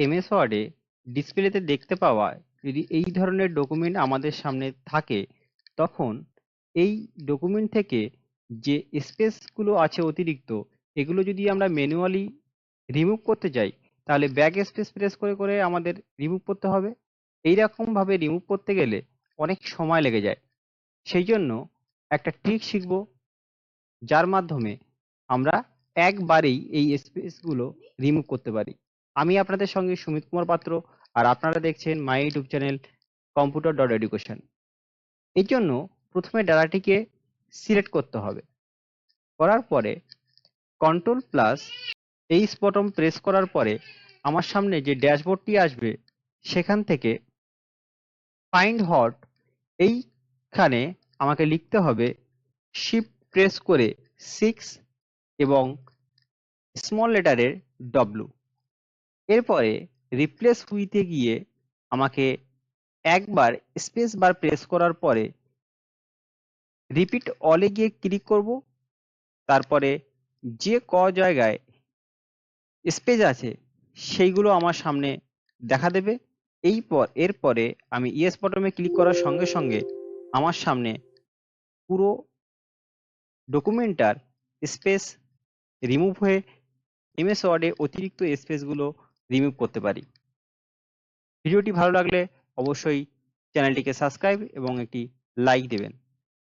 MS ওয়ার্ডে ডিসপ্লেতে দেখতে পাওয়া যদি এই ধরনের ডকুমেন্ট আমাদের সামনে থাকে, তখন এই ডকুমেন্ট থেকে যে স্পেসগুলো আছে অতিরিক্ত, এগুলো যদি আমরা ম্যানুয়ালি রিমুভ করতে চাই, তাহলে ব্যাক স্পেস প্রেস করে করে আমাদের রিমুভ করতে হবে। এইরকম ভাবে রিমুভ করতে গেলে অনেক সময় লেগে যায়। সেই জন্য একটা ট্রিক শিখব, যার মাধ্যমে আমরা একবারেই এই স্পেসগুলো রিমুভ করতে পারি। আমি আপনাদের সঙ্গে সুমিত কুমার পাত্র, আর আপনারা দেখছেন my YouTube channel computer dot education. এর জন্য প্রথমে ডাটাটিকে সিলেক্ট করতে হবে। করার পরে control plus H button press করার পরে আমার সামনে যে ড্যাশবোর্ডটি আসবে, সেখান থেকে ফাইন্ড হট, এইখানে আমাকে লিখতে হবে শিফট প্রেস করে 6 এবং স্মল লেটারের ডব্লু। এরপরে রিপ্লেস উইথে গিয়ে আমাকে একবার স্পেস বার প্রেস করার পরে রিপিট অলে গিয়ে ক্লিক করব। তারপরে যে জায়গায় স্পেস আছে সেইগুলো আমার সামনে দেখা দেবে। এরপরে আমি ইয়েস বটমে ক্লিক করার সঙ্গে সঙ্গে আমার সামনে পুরো ডকুমেন্টটার স্পেস রিমুভ হয়ে এমএস ওয়ার্ডে অতিরিক্ত স্পেসগুলো রিমুভ করতে পারি। ভিডিওটি ভালো লাগলে অবশ্যই চ্যানেলটিকে সাবস্ক্রাইব এবং একটি লাইক দেবেন।